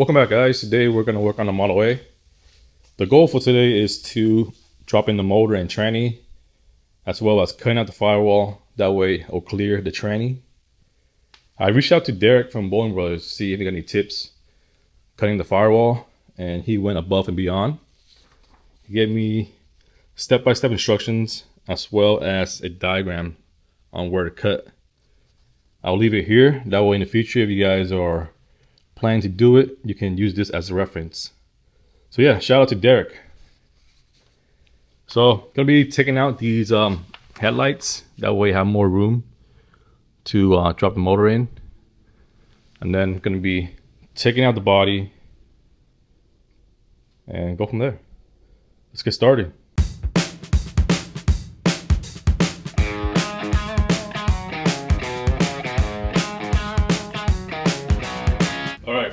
Welcome back, guys. Today we're going to work on the Model A. The goal for today is to drop in the motor and tranny, as well as cutting out the firewall. That way it'll clear the tranny. I reached out to Derek from Bowling Brothers to see if he got any tips cutting the firewall, and he went above and beyond. He gave me step-by-step instructions as well as a diagram on where to cut. I'll leave it here. That way in the future, if you guys are planning to do it, you can use this as a reference. So yeah, shout out to Derek. So gonna be taking out these headlights. That way you have more room to drop the motor in. And then gonna be taking out the body and go from there. Let's get started.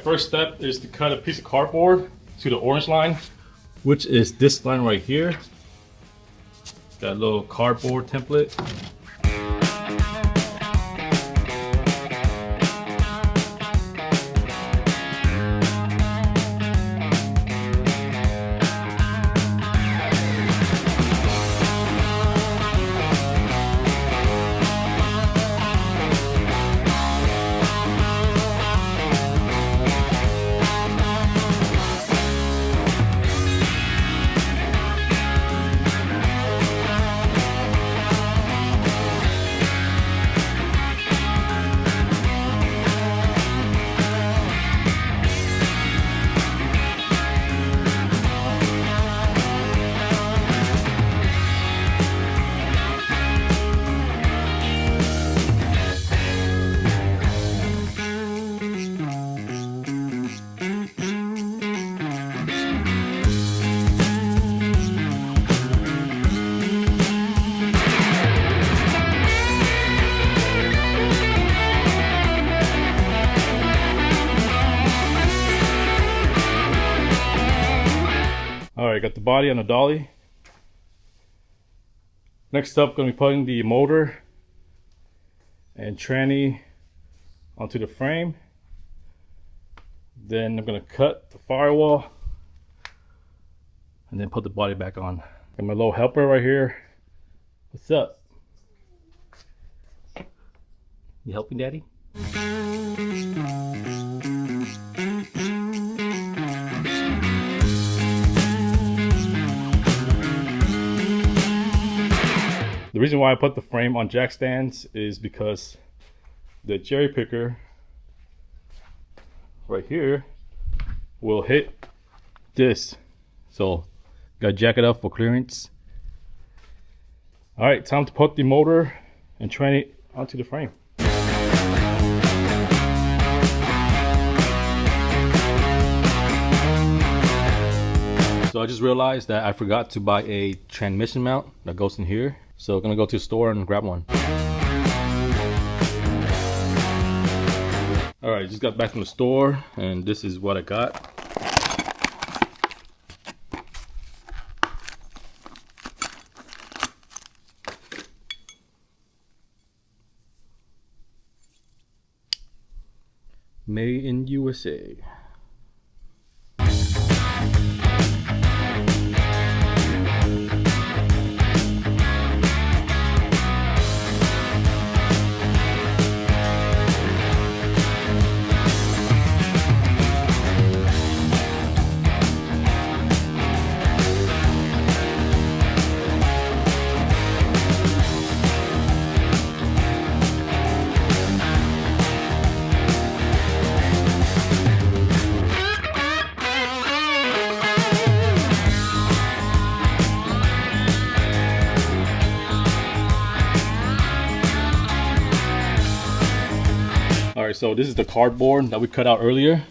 First step is to cut a piece of cardboard to the orange line, which is this line right here. Got a little cardboard template. Alright, got the body on the dolly. Next up, going to be putting the motor and tranny onto the frame. Then I'm going to cut the firewall and then put the body back on. Got my little helper right here. What's up? You helping, Daddy? The reason why I put the frame on jack stands is because the cherry picker right here will hit this. So gotta jack it up for clearance. All right, time to put the motor and tranny onto the frame. So I just realized that I forgot to buy a transmission mount that goes in here. So I'm gonna go to the store and grab one. All right, just got back from the store and this is what I got. Made in USA. Alright, so this is the cardboard that we cut out earlier.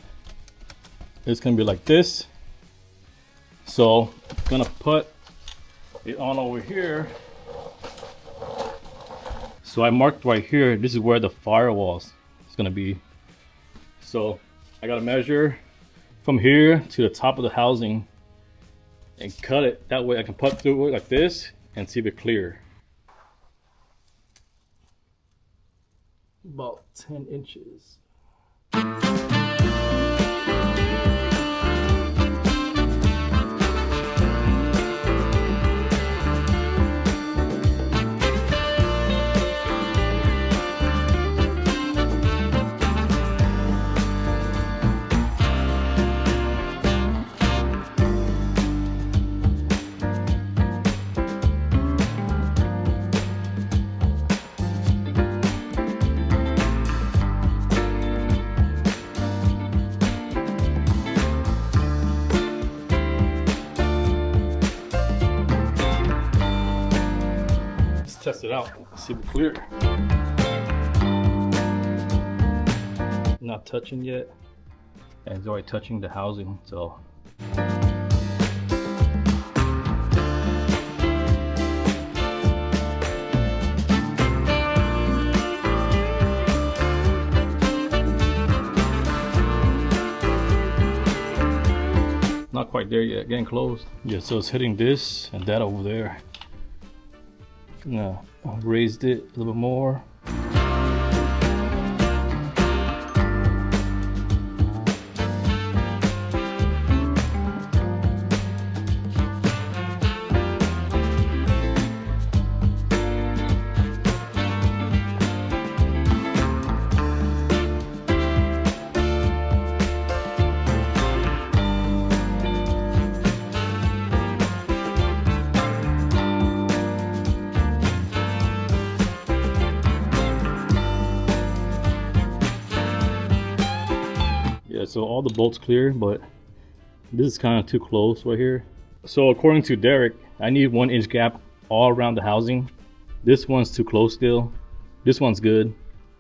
It's gonna be like this. So I'm gonna put it on over here. So I marked right here, this is where the firewall is gonna be. So I gotta measure from here to the top of the housing and cut it. That way I can put through it like this and see if it's clear. About 10 inches. test it out. See if we're clear. Not touching yet, and it's already touching the housing, so. Not quite there yet, getting close. Yeah, so it's hitting this and that over there. Now, I raised it a little bit more. Yeah, so all the bolts clear, but this is kind of too close right here. So according to Derek, I need 1 inch gap all around the housing. This one's too close still. This one's good.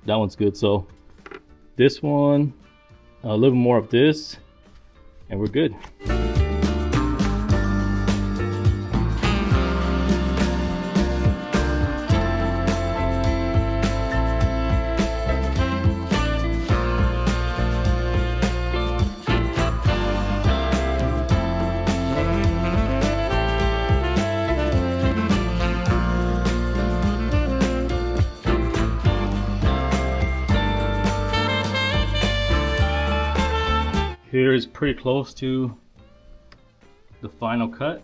That one's good. So this one, a little more of this, and we're good. Here is pretty close to the final cut.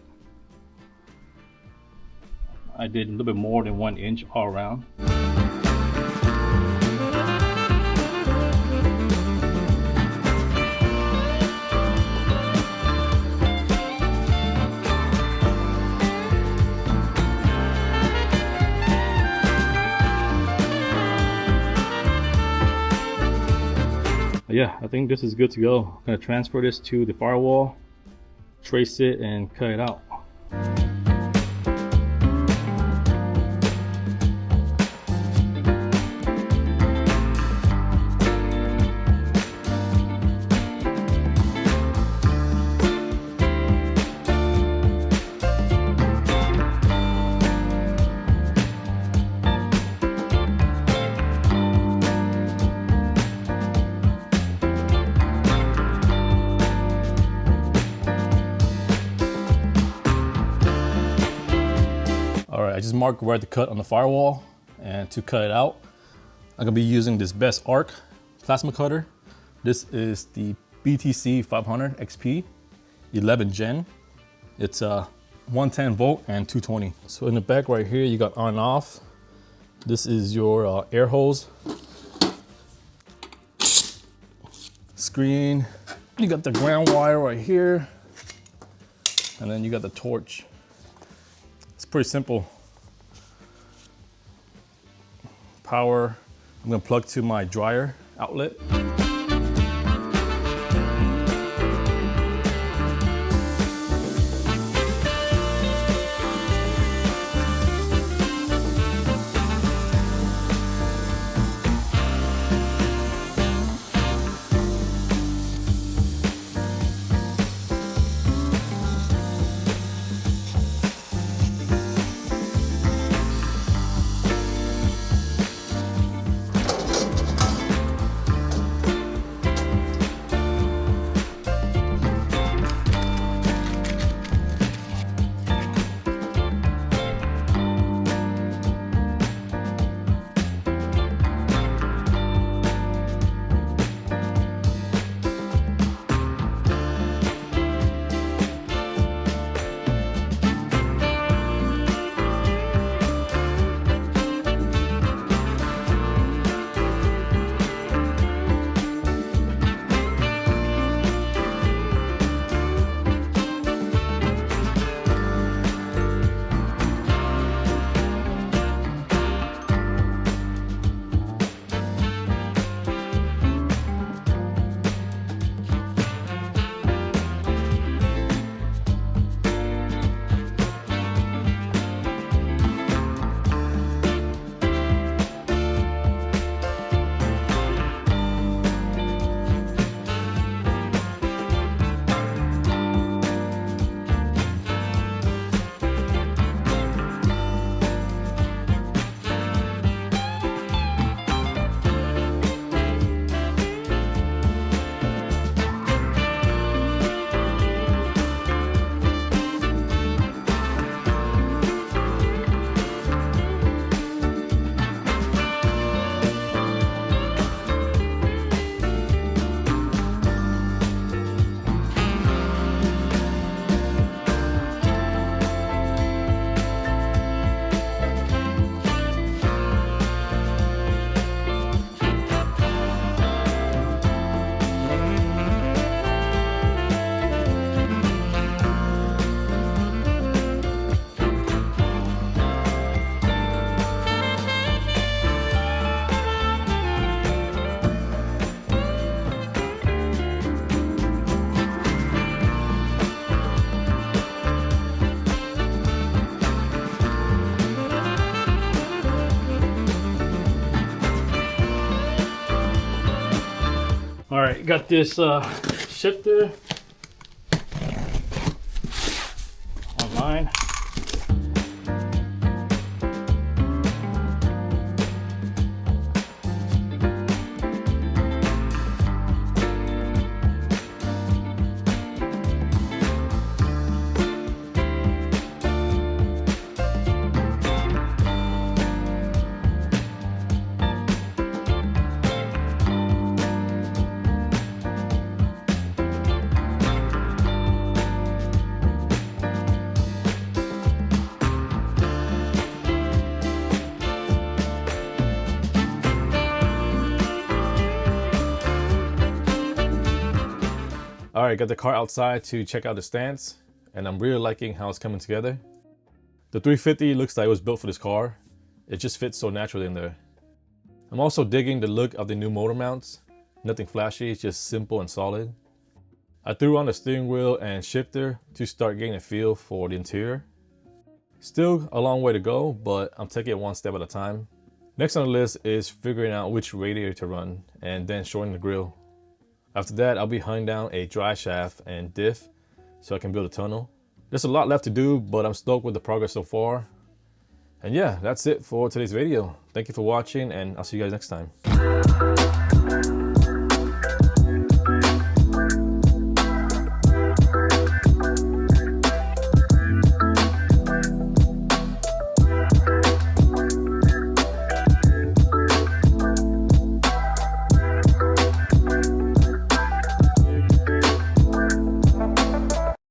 I did a little bit more than 1 inch all around. Yeah, I think this is good to go. I'm gonna transfer this to the firewall, trace it, and cut it out. All right, I just marked where to cut on the firewall, and to cut it out, I'm gonna be using this BestArc plasma cutter. This is the BTC 500 XP 11 Gen. It's 110 volt and 220. So in the back right here, you got on and off. This is your air hose. Screen. You got the ground wire right here. And then you got the torch. It's pretty simple. Power, I'm gonna plug to my dryer outlet. right, got this shifter online. All right, got the car outside to check out the stance, and I'm really liking how it's coming together. The 350 looks like it was built for this car. It just fits so naturally in there. I'm also digging the look of the new motor mounts. Nothing flashy, it's just simple and solid. I threw on the steering wheel and shifter to start getting a feel for the interior. Still a long way to go, but I'm taking it one step at a time. Next on the list is figuring out which radiator to run and then shorting the grille. After that, I'll be hunting down a dry shaft and diff so I can build a tunnel. There's a lot left to do, but I'm stoked with the progress so far. And yeah, that's it for today's video. Thank you for watching, and I'll see you guys next time.